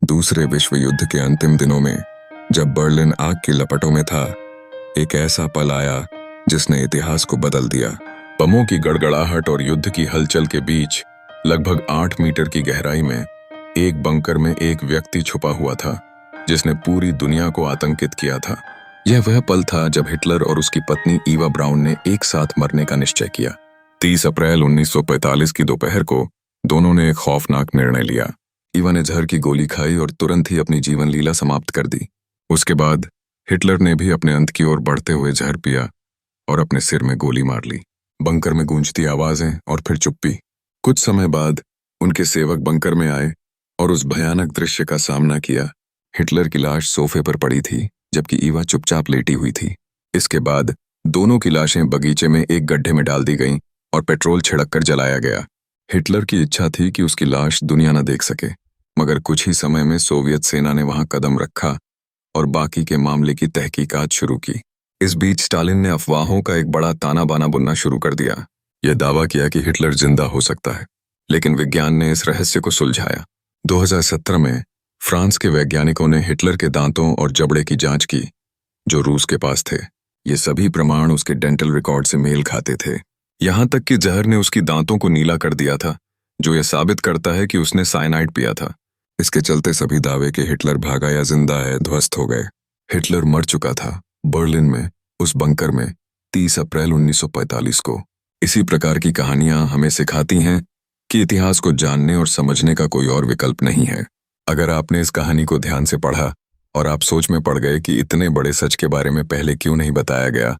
दूसरे विश्व युद्ध के अंतिम दिनों में जब बर्लिन आग की लपटों में था, एक ऐसा पल आया जिसने इतिहास को बदल दिया। बमों की गड़गड़ाहट और युद्ध की हलचल के बीच लगभग 8 मीटर की गहराई में एक बंकर में एक व्यक्ति छुपा हुआ था जिसने पूरी दुनिया को आतंकित किया था। यह वह पल था जब हिटलर और उसकी पत्नी ईवा ब्राउन ने एक साथ मरने का निश्चय किया। 30 अप्रैल 1945 की दोपहर को दोनों ने एक खौफनाक निर्णय लिया। ईवा ने जहर की गोली खाई और तुरंत ही अपनी जीवन लीला समाप्त कर दी। उसके बाद हिटलर ने भी अपने अंत की ओर बढ़ते हुए जहर पिया और अपने सिर में गोली मार ली। बंकर में गूंजती आवाजें और फिर चुप्पी। कुछ समय बाद उनके सेवक बंकर में आए और उस भयानक दृश्य का सामना किया। हिटलर की लाश सोफे पर पड़ी थी जबकि ईवा चुपचाप लेटी हुई थी। इसके बाद दोनों की लाशें बगीचे में एक गड्ढे में डाल दी गईं और पेट्रोल छिड़ककर जलाया गया। हिटलर की इच्छा थी कि उसकी लाश दुनिया न देख सके, मगर कुछ ही समय में सोवियत सेना ने वहां कदम रखा और बाकी के मामले की तहकीकात शुरू की। इस बीच स्टालिन ने अफवाहों का एक बड़ा ताना बाना बुनना शुरू कर दिया। यह दावा किया कि हिटलर जिंदा हो सकता है, लेकिन विज्ञान ने इस रहस्य को सुलझाया। 2017 में फ्रांस के वैज्ञानिकों ने हिटलर के दांतों और जबड़े की जांच की जो रूस के पास थे। ये सभी प्रमाण उसके डेंटल रिकॉर्ड से मेल खाते थे। यहां तक कि जहर ने उसकी दांतों को नीला कर दिया था, जो यह साबित करता है कि उसने साइनाइड पिया था। इसके चलते सभी दावे कि हिटलर भागा या जिंदा है ध्वस्त हो गए। हिटलर मर चुका था बर्लिन में, उस बंकर में, 30 अप्रैल 1945 को। इसी प्रकार की कहानियां हमें सिखाती हैं कि इतिहास को जानने और समझने का कोई और विकल्प नहीं है। अगर आपने इस कहानी को ध्यान से पढ़ा और आप सोच में पड़ गए कि इतने बड़े सच के बारे में पहले क्यों नहीं बताया गया,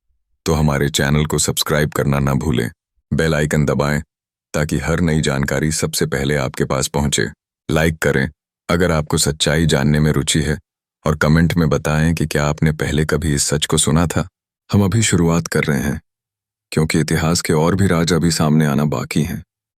तो हमारे चैनल को सब्सक्राइब करना ना भूलें। बेल आइकन दबाएं ताकि हर नई जानकारी सबसे पहले आपके पास पहुंचे। लाइक करें अगर आपको सच्चाई जानने में रुचि है और कमेंट में बताएं कि क्या आपने पहले कभी इस सच को सुना था। हम अभी शुरुआत कर रहे हैं, क्योंकि इतिहास के और भी राज अभी सामने आना बाकी हैं।